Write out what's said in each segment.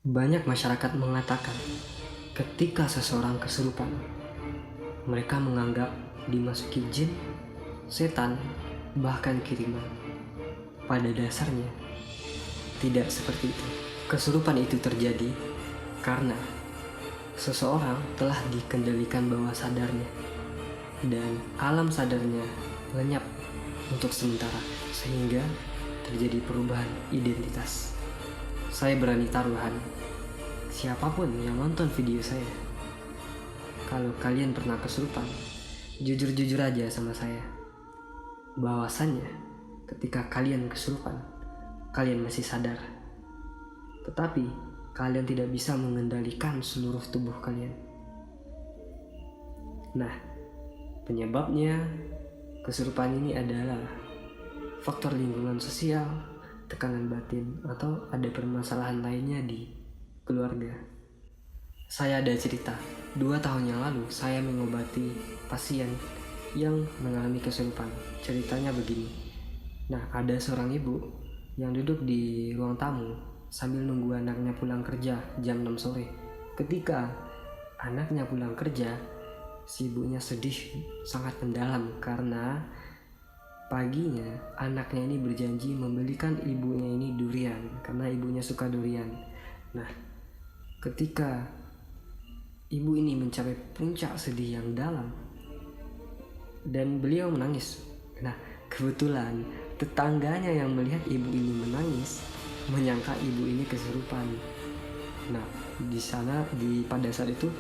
Banyak masyarakat mengatakan ketika seseorang kesurupan, mereka menganggap dimasuki jin, setan, bahkan kiriman. Pada dasarnya, tidak seperti itu. Kesurupan itu terjadi karena seseorang telah dikendalikan bawah sadarnya dan alam sadarnya lenyap untuk sementara sehingga terjadi perubahan identitas. Saya berani taruhan, siapapun yang nonton video saya, kalau kalian pernah kesurupan, jujur-jujur aja sama saya. Bahwasannya ketika kalian kesurupan, kalian masih sadar. Tetapi kalian tidak bisa mengendalikan seluruh tubuh kalian. Nah, penyebabnya kesurupan ini adalah faktor lingkungan sosial, tekanan batin, atau ada permasalahan lainnya di keluarga. Saya ada cerita. 2 tahun yang lalu saya mengobati pasien yang mengalami kesurupan. Ceritanya begini. Nah, ada seorang ibu yang duduk di ruang tamu sambil nunggu anaknya pulang kerja jam 6 sore. Ketika anaknya pulang kerja, si ibunya sedih sangat mendalam karena paginya anaknya ini berjanji membelikan ibunya ini durian karena ibunya suka durian. Nah, ketika ibu ini mencapai puncak sedih yang dalam dan beliau menangis. Nah, kebetulan tetangganya yang melihat ibu ini menangis menyangka ibu ini kesurupan. Nah, pada saat itu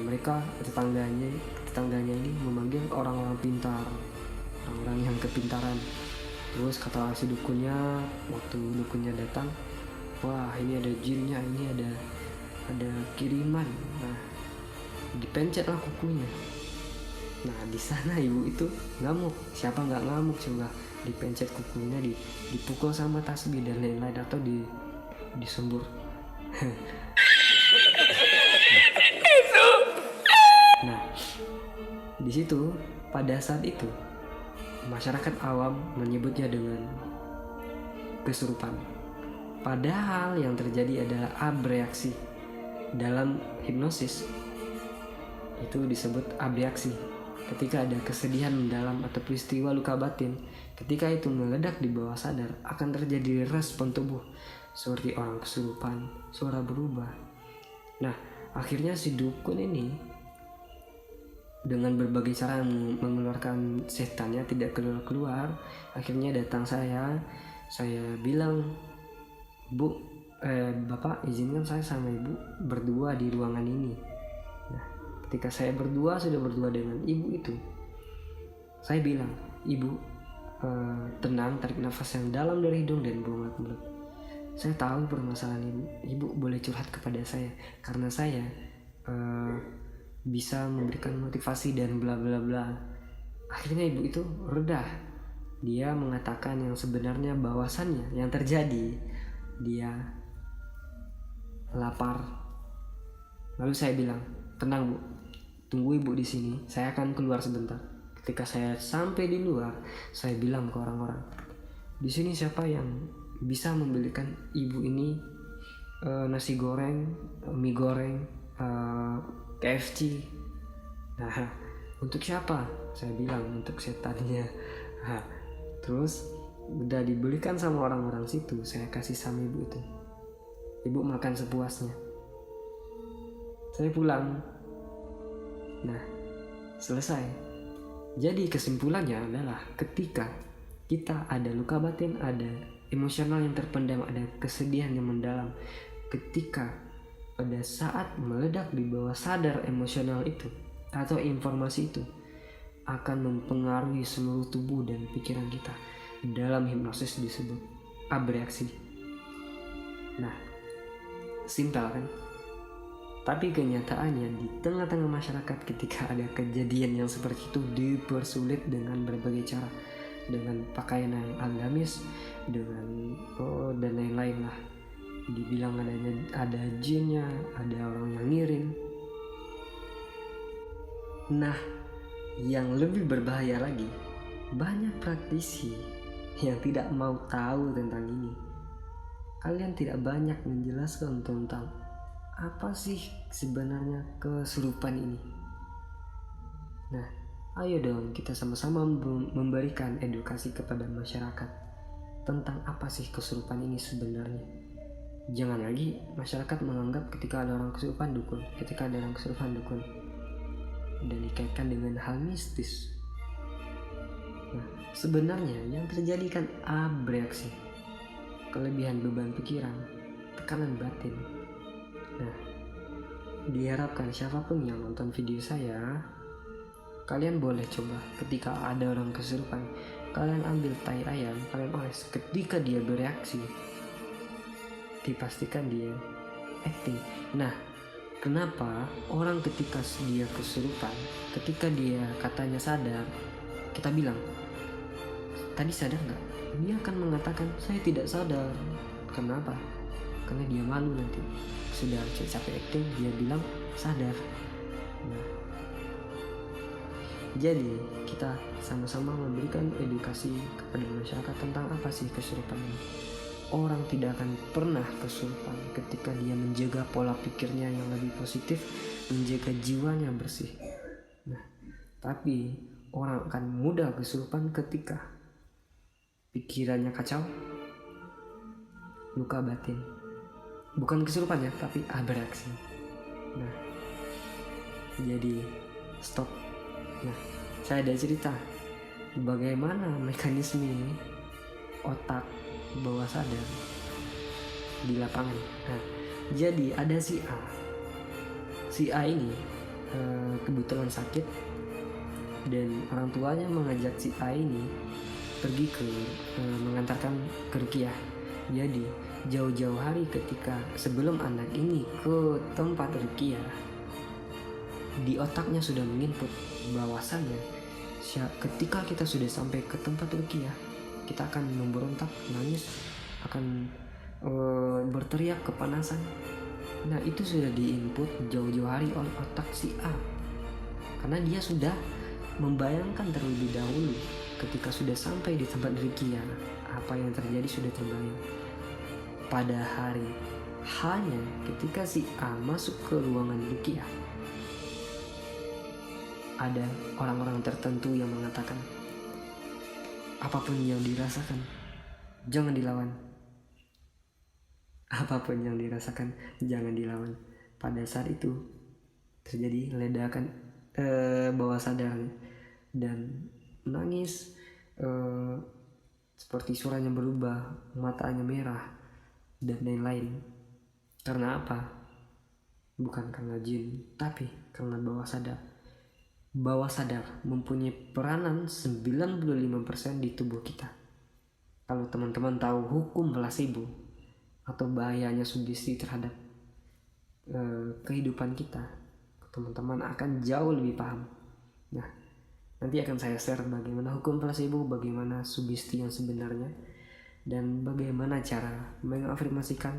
mereka tetangganya ini memanggil orang-orang pintar, orang-orang yang kepintaran. Terus kata si dukunnya, waktu dukunnya datang, wah ini ada jinnya, ini ada kiriman. Nah, dipencetlah kukunya. Nah, di sana ibu itu ngamuk. Siapa nggak ngamuk coba? Dipencet kukunya, dipukul sama tasbih dan lain-lain, atau disembur. Nah, di situ pada saat itu masyarakat awam menyebutnya dengan kesurupan. Padahal yang terjadi adalah abreaksi. Dalam hipnosis itu disebut abreaksi. Ketika ada kesedihan mendalam atau peristiwa luka batin, ketika itu meledak di bawah sadar, akan terjadi respon tubuh seperti orang kesurupan, suara berubah. Nah, akhirnya si dukun ini dengan berbagai cara mengeluarkan setannya tidak keluar. Akhirnya datang saya bilang, Bapak izinkan saya sama ibu berdua di ruangan ini. Nah, ketika saya sudah berdua dengan ibu itu, saya bilang, ibu tenang, tarik nafas yang dalam dari hidung dan buang ke mulut. Saya tahu permasalahan ibu boleh curhat kepada saya karena saya bisa memberikan motivasi dan bla bla bla. Akhirnya ibu itu reda. Dia mengatakan yang sebenarnya, bahwasannya yang terjadi dia lapar. Lalu saya bilang, tenang bu, tunggu ibu di sini, saya akan keluar sebentar. Ketika saya sampai di luar, saya bilang ke orang-orang, di sini siapa yang bisa membelikan ibu ini nasi goreng, mie goreng, KFC. Nah, untuk siapa? Saya bilang untuk setannya. Nah, terus udah dibelikan sama orang-orang situ, saya kasih sama ibu itu. Ibu makan sepuasnya. Saya pulang. Nah, selesai. Jadi kesimpulannya adalah ketika kita ada luka batin, ada emosional yang terpendam, ada kesedihan yang mendalam, ketika pada saat meledak di bawah sadar emosional itu atau informasi itu akan mempengaruhi seluruh tubuh dan pikiran kita. Dalam hipnosis disebut abreaksi. Nah, simpel kan? Tapi kenyataannya di tengah-tengah masyarakat ketika ada kejadian yang seperti itu dipersulit dengan berbagai cara, dengan pakaian yang agamis, dengan dan lain-lain lah. Dibilang ada jinnya, ada orang yang ngirim. Nah, yang lebih berbahaya lagi, banyak praktisi yang tidak mau tahu tentang ini kalian tidak banyak menjelaskan tentang apa sih sebenarnya kesurupan ini. Nah, ayo dong kita sama-sama memberikan edukasi kepada masyarakat tentang apa sih kesurupan ini sebenarnya. Jangan lagi masyarakat menganggap ketika ada orang kesurupan dukun, dan dikaitkan dengan hal mistis. Nah, sebenarnya yang terjadi kan abreaksi, kelebihan beban pikiran, tekanan batin. Nah, diharapkan siapapun yang nonton video saya, kalian boleh coba ketika ada orang kesurupan, kalian ambil tai ayam, kalian oles. Ketika dia bereaksi, dipastikan dia acting. Nah, kenapa orang ketika dia kesurupan, ketika dia katanya sadar, kita bilang, tadi sadar nggak? Dia akan mengatakan, saya tidak sadar. Kenapa? Karena dia malu nanti. Sudah capek acting, dia bilang sadar. Nah, jadi kita sama-sama memberikan edukasi kepada masyarakat tentang apa sih kesurupan ini. Orang tidak akan pernah kesurupan ketika dia menjaga pola pikirnya yang lebih positif, menjaga jiwanya bersih. Nah, tapi orang akan mudah kesurupan ketika pikirannya kacau, luka batin. Bukan kesurupan ya, tapi abreaksi. Nah, jadi stop. Nah, saya ada cerita bagaimana mekanisme otak bawah sadar di lapangan. Nah, jadi ada si A. Si A ini kebetulan sakit dan orang tuanya mengajak si A ini pergi mengantarkan ke ruqyah. Jadi jauh-jauh hari ketika sebelum anak ini ke tempat ruqyah, di otaknya sudah menginput bahwasannya ketika kita sudah sampai ke tempat ruqyah, kita akan memberontak, nangis, akan berteriak kepanasan. Nah, itu sudah diinput jauh-jauh hari oleh otak si A, karena dia sudah membayangkan terlebih dahulu ketika sudah sampai di tempat ruqyah, apa yang terjadi sudah terbayang. Pada hari hanya ketika si A masuk ke ruangan ruqyah, ada orang-orang tertentu yang mengatakan, apapun yang dirasakan, jangan dilawan. Apapun yang dirasakan, jangan dilawan. Pada saat itu terjadi ledakan bawah sadar dan menangis, seperti suaranya berubah, matanya merah dan lain-lain. Karena apa? Bukan karena jin, tapi karena bawah sadar. Bawah sadar mempunyai peranan 95% di tubuh kita. Kalau teman-teman tahu hukum placebo atau bahayanya sugesti terhadap kehidupan kita, teman-teman akan jauh lebih paham. Nah, nanti akan saya share bagaimana hukum placebo, bagaimana sugesti yang sebenarnya, dan bagaimana cara mengafirmasikan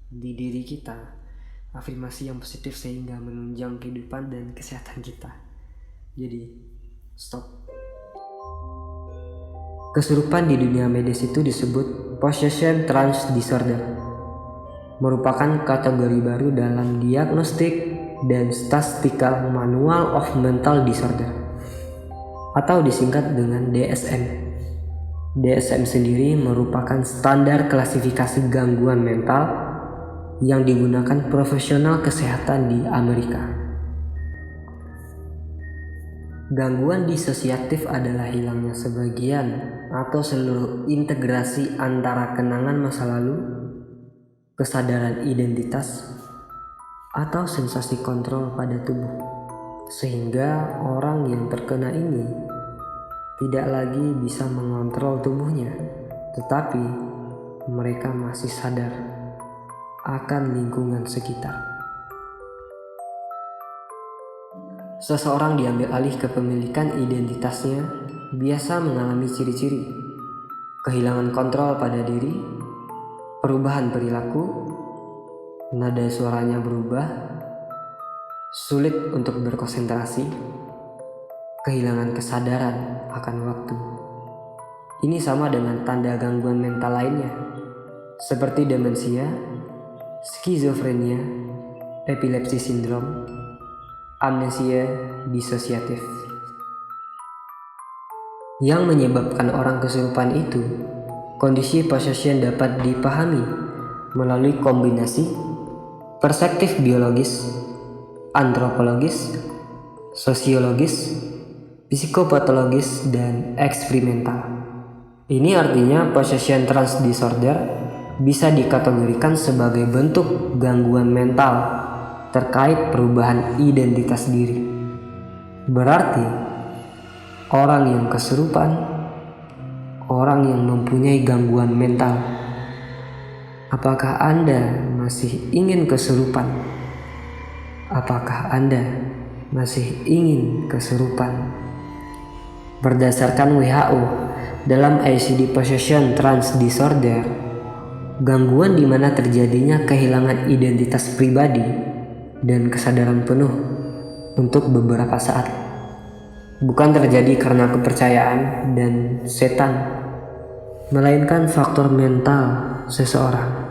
di diri kita afirmasi yang positif sehingga menunjang kehidupan dan kesehatan kita. Jadi, stop. Kesurupan di dunia medis itu disebut possession trance disorder. Merupakan kategori baru dalam diagnostik dan statistical manual of mental disorder, atau disingkat dengan DSM. DSM sendiri merupakan standar klasifikasi gangguan mental yang digunakan profesional kesehatan di Amerika. Gangguan disosiatif adalah hilangnya sebagian atau seluruh integrasi antara kenangan masa lalu, kesadaran identitas, atau sensasi kontrol pada tubuh, sehingga orang yang terkena ini tidak lagi bisa mengontrol tubuhnya, tetapi mereka masih sadar akan lingkungan sekitar. Seseorang diambil alih kepemilikan identitasnya biasa mengalami ciri-ciri kehilangan kontrol pada diri, perubahan perilaku, nada suaranya berubah, sulit untuk berkonsentrasi, kehilangan kesadaran akan waktu. Ini sama dengan tanda gangguan mental lainnya, seperti demensia, skizofrenia, epilepsi sindrom, amnesia disosiatif. Yang menyebabkan orang kesurupan itu, kondisi possession dapat dipahami melalui kombinasi perspektif biologis, antropologis, sosiologis, psikopatologis, dan eksperimental. Ini artinya possession trance disorder bisa dikategorikan sebagai bentuk gangguan mental terkait perubahan identitas diri. Berarti, orang yang kesurupan, orang yang mempunyai gangguan mental. Apakah Anda masih ingin kesurupan? Apakah Anda masih ingin kesurupan? Berdasarkan WHO, dalam ICD Possession Trance Disorder, gangguan di mana terjadinya kehilangan identitas pribadi dan kesadaran penuh untuk beberapa saat, bukan terjadi karena kepercayaan dan setan, melainkan faktor mental seseorang.